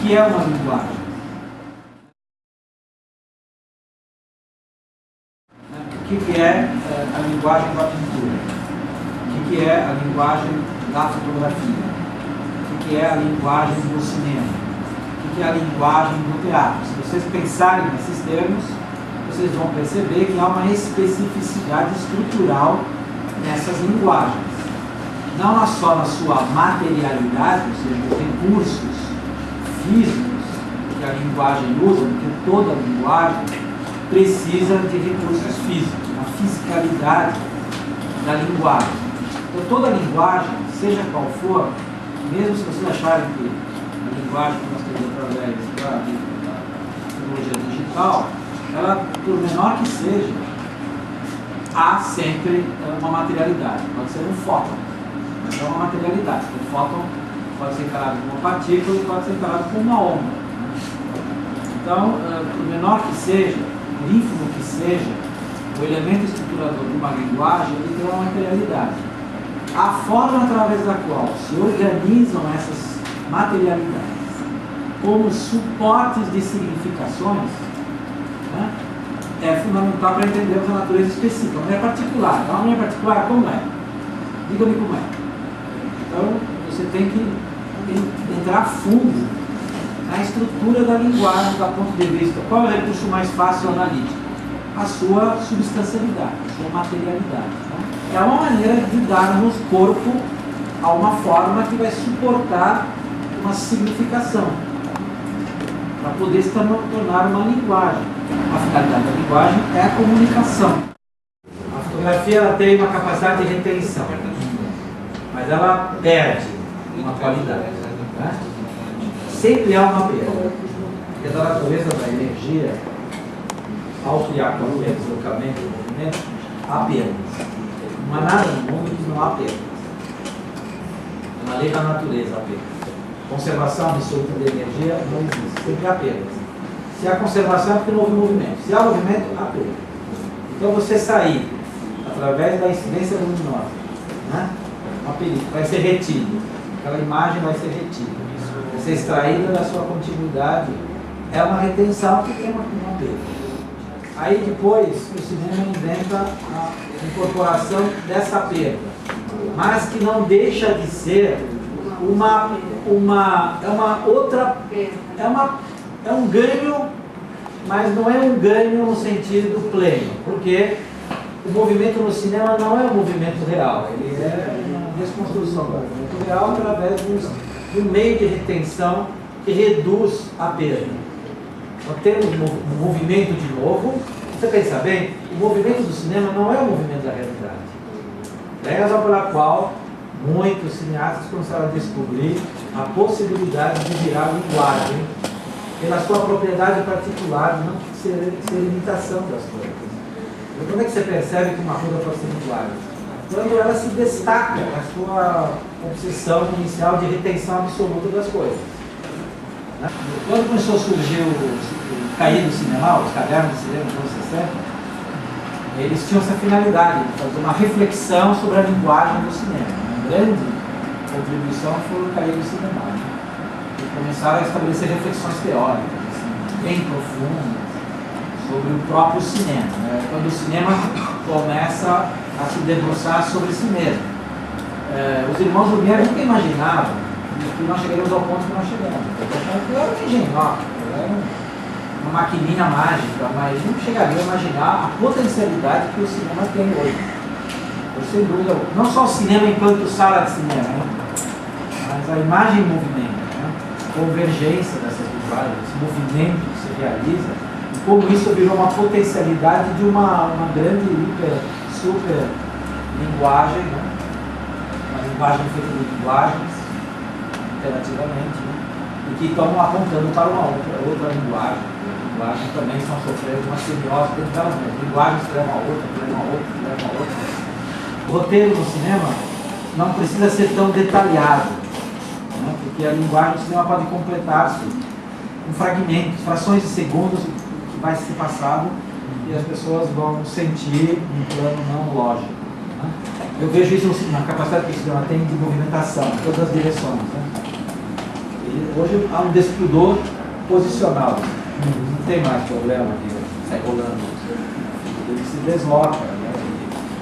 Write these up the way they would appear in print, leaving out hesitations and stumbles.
que é uma linguagem? O que é a linguagem da pintura? O que é a linguagem da fotografia? O que é a linguagem do cinema? O que é a linguagem do teatro? Se vocês pensarem nesses termos, vocês vão perceber que há uma especificidade estrutural nessas linguagens. Não só na sua materialidade, ou seja, os recursos físicos que a linguagem usa, porque toda linguagem precisa de recursos físicos, a fisicalidade da linguagem. Então, toda linguagem, seja qual for, mesmo se vocês acharem que a linguagem que nós temos através da tecnologia digital, ela, por menor que seja, há sempre uma materialidade. Pode ser um fóton, mas é uma materialidade. O fóton pode ser encarado como uma partícula e pode ser encarado como uma onda. Então, por menor que seja, por ínfimo que seja, o elemento estruturador de uma linguagem, ele tem uma materialidade. A forma através da qual se organizam essas materialidades como suportes de significações, né, é fundamental para entendermos a natureza específica. A maneira particular. Então, a maneira particular, como é? Diga-me como é. Então, você tem que entrar fundo na estrutura da linguagem, do ponto de vista. Qual é o recurso mais fácil analítico? A sua substancialidade, a sua materialidade. Né? É uma maneira de darmos corpo a uma forma que vai suportar uma significação, para poder se tornar uma linguagem. A finalidade da linguagem é a comunicação. A fotografia ela tem uma capacidade de retenção, mas ela perde uma qualidade. Né? Sempre há uma perda. Porque da natureza da energia, ao criar qualquer deslocamento ou movimento, há perdas. Não há nada no mundo que não há perdas. É uma lei da natureza a perda. Conservação absoluta de energia não existe. Sempre há perdas. Se há conservação é porque não houve movimento. Se há movimento, há perda. Então você sair através da incidência luminosa, né? A película vai ser retido. Aquela imagem vai ser retida. Vai ser extraída da sua continuidade. É uma retenção que tem uma perda. Aí depois o cinema inventa a incorporação dessa perda, mas que não deixa de ser é um ganho, mas não é um ganho no sentido pleno, porque o movimento no cinema não é um movimento real, ele é uma desconstrução do movimento real através de um meio de retenção que reduz a perda. Então temos um movimento de novo. Você pensa bem, o movimento do cinema não é o movimento da realidade. É a razão pela qual muitos cineastas começaram a descobrir a possibilidade de virar linguagem pela sua propriedade particular, não ser imitação das coisas. Então, como é que você percebe que uma coisa pode ser linguagem? Quando ela se destaca da sua obsessão inicial de retenção absoluta das coisas. Quando começou a surgir o cair do cinema, os cadernos de cinema dos anos 60, eles tinham essa finalidade, de fazer uma reflexão sobre a linguagem do cinema. Uma grande contribuição foi o cair do cinema. E começaram a estabelecer reflexões teóricas, assim, bem profundas, sobre o próprio cinema. Né? Quando o cinema começa a se debruçar sobre si mesmo. Os irmãos Lumière nunca imaginavam que nós chegaríamos ao ponto que nós chegamos. Eu era um engenhoso, uma maquininha mágica, mas não chegaria a imaginar a potencialidade que o cinema tem hoje. Sem dúvida, não só o cinema enquanto sala de cinema, né? Mas a imagem em movimento, né? A convergência dessas linguagens, esse movimento que se realiza, e como isso virou uma potencialidade de uma grande, super linguagem, né? Uma linguagem feita de linguagens, interativamente, né? E que estão apontando para uma outra linguagem. Linguagens também estão sofrendo uma semiose dentro delas mesmas. Linguagens levam a outra, levam a outra, levam a outra. O roteiro no cinema não precisa ser tão detalhado, né? Porque a linguagem do cinema pode completar-se com fragmentos, frações de segundos que vai ser passado e as pessoas vão sentir um plano não lógico. Né? Eu vejo isso na capacidade que o cinema tem de movimentação, em todas as direções. Né? Hoje há um descudor posicional. Não tem mais problema de sair rolando. Ele se desloca, né?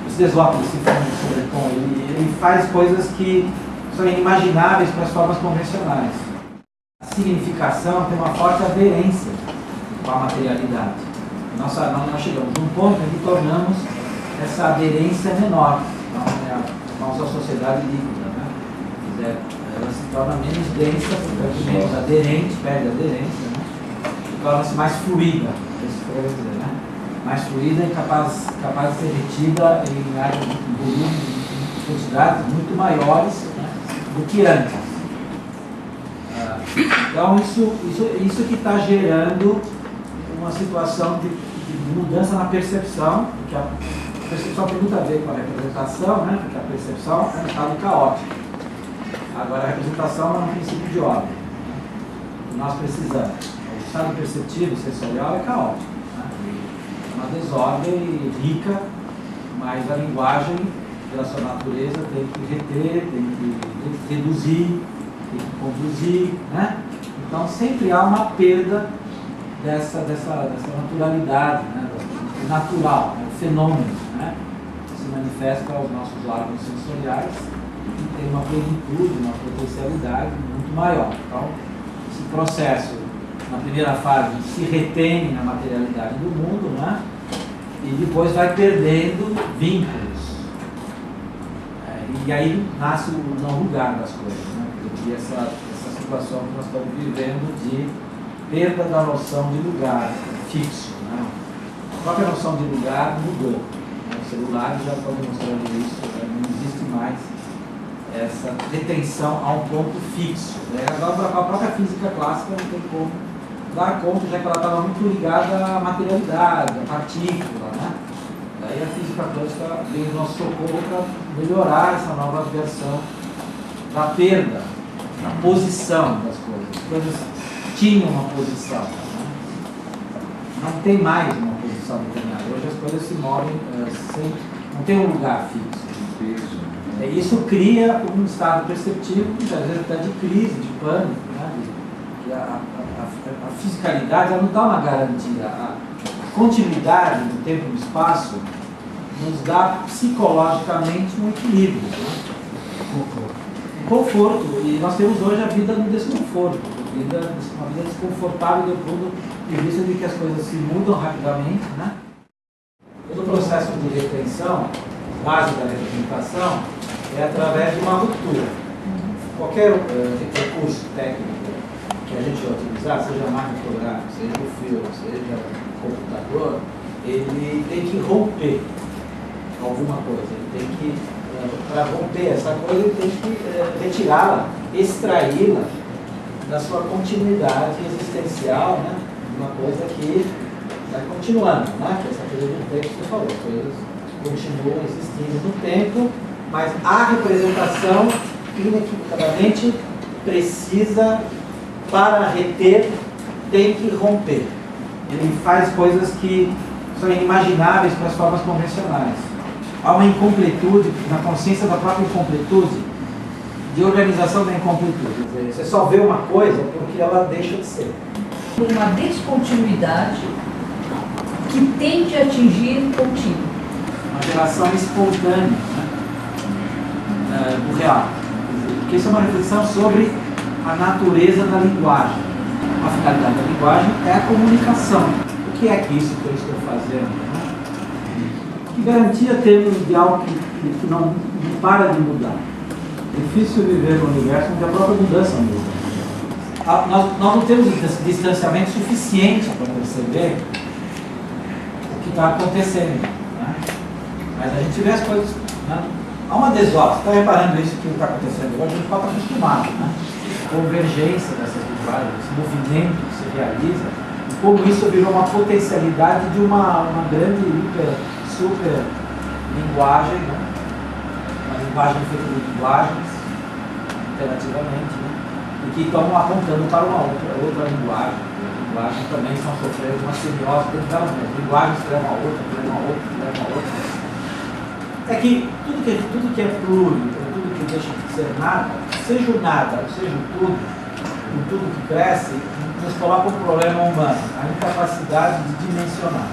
Ele se desloca, ele se sobretom, ele faz coisas que são inimagináveis para as formas convencionais. A significação tem uma forte aderência com a materialidade. Nós chegamos num ponto em que tornamos essa aderência menor. Então, é a famosa sociedade líquida, né? Ela se torna menos densa, porque menos aderente, perde a aderência, né? E torna-se mais fluida, né? Mais fluida e capaz de ser retida em áreas de volume, em quantidades muito maiores, né, do que antes. Então, isso que está gerando uma situação de mudança na percepção, porque a percepção tem muito a ver com a representação, né, porque a percepção é um estado caótico. Agora, a representação é um princípio de ordem, né, que nós precisamos. O estado perceptivo, sensorial, é caótico, né, é uma desordem rica, mas a linguagem, pela sua natureza, tem que reter, tem que reduzir, tem que conduzir, né? Então sempre há uma perda dessa naturalidade, né? Do natural, né? O fenômeno, né? Que se manifesta aos nossos órgãos sensoriais e tem uma plenitude, uma potencialidade muito maior. Então, esse processo, na primeira fase, se retém na materialidade do mundo, né? E depois vai perdendo vínculos. E aí nasce o não lugar das coisas, né? Porque essa situação que nós estamos vivendo de perda da noção de lugar fixo, né? A própria noção de lugar mudou, né? Os celulares já estão demonstrando isso, né? Não existe mais essa detenção a um ponto fixo, né? Agora, a própria física clássica não tem como dar conta, já que ela estava muito ligada à materialidade, à partícula, né? Daí a física quântica veio no nosso socorro para melhorar essa nova versão da perda, da posição das coisas. As coisas tinham uma posição, né? Não tem mais uma posição determinada. Hoje as coisas se movem não tem um lugar fixo. Isso cria um estado perceptivo, muitas vezes até de crise, de pânico, né? A fisicalidade ela não dá uma garantia. A continuidade do tempo e do espaço nos dá psicologicamente um equilíbrio, né? Um conforto. E nós temos hoje a vida no desconforto, uma vida desconfortável do ponto de vista de que as coisas se mudam rapidamente, né? Todo o processo de retenção, base da representação, é através de uma ruptura. Qualquer recurso técnico que a gente vai utilizar, seja máquina fotográfica, seja o filme, seja o computador, ele tem que romper alguma coisa. Ele tem que, para romper essa coisa, ele tem que retirá-la, extraí-la da sua continuidade existencial, né? Uma coisa que vai continuando, né? Que essa coisa do tempo que você falou, as coisas continuam existindo no tempo, mas a representação inequivocadamente precisa, para reter, tem que romper. Ele faz coisas que são inimagináveis para as formas convencionais. Há uma incompletude, na consciência da própria incompletude, de organização da incompletude. Quer dizer, você só vê uma coisa porque ela deixa de ser. Uma descontinuidade que tende a atingir contínuo. Uma geração espontânea, né? Do real. Porque isso é uma reflexão sobre a natureza da linguagem. A finalidade da linguagem é a comunicação. O que é que isso que eu estou fazendo? Né? Que garantia temos de algo que não para de mudar? É difícil viver num universo onde a própria mudança muda. Nós não temos distanciamento suficiente para perceber o que está acontecendo, né? Mas a gente vê as coisas, né? Há uma desordem. Você está reparando isso que está acontecendo agora? A gente pode estar acostumado, né? Convergência dessas linguagens, esse movimento que se realiza, e como isso virou uma potencialidade de uma grande, super linguagem, né? Uma linguagem feita de linguagens, alternativamente, né? E que estão apontando para uma outra linguagem. As linguagens também estão sofrendo uma semiose dentro delas mesmas. Linguagens levam a outra, levam a outra, levam a outra. É que tudo que é fluido, tudo que deixa de ser nada, seja o nada, seja o tudo, por tudo que cresce, nos coloca um problema humano, a incapacidade de dimensionar.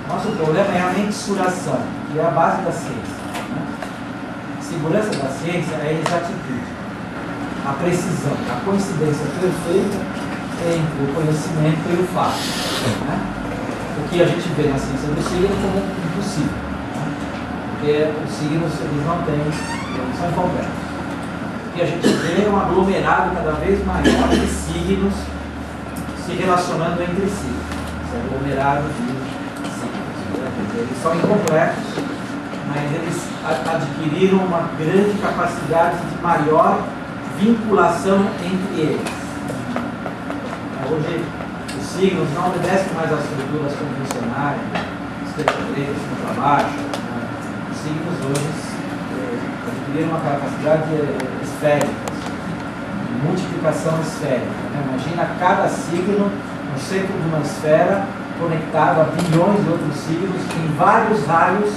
Nosso problema é a mensuração, que é a base da ciência. Né? A segurança da ciência é a exatitude, a precisão, a coincidência perfeita entre o conhecimento e o fato. Né? O que a gente vê na ciência do signo como impossível. Né? Porque os signos eles não têm, eles são incompletos. O que a gente vê é um aglomerado cada vez maior de signos se relacionando entre si. Esse aglomerado de signos. Eles são incompletos, mas eles adquiriram uma grande capacidade de maior vinculação entre eles. Hoje, os signos não obedecem mais às estruturas convencionais, esquerda-direita, cima para baixo. Né? Os signos hoje adquiriram uma capacidade esférica, de multiplicação esférica. Né? Imagina cada signo no centro de uma esfera conectado a bilhões de outros signos em vários raios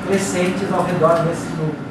crescentes ao redor desse núcleo.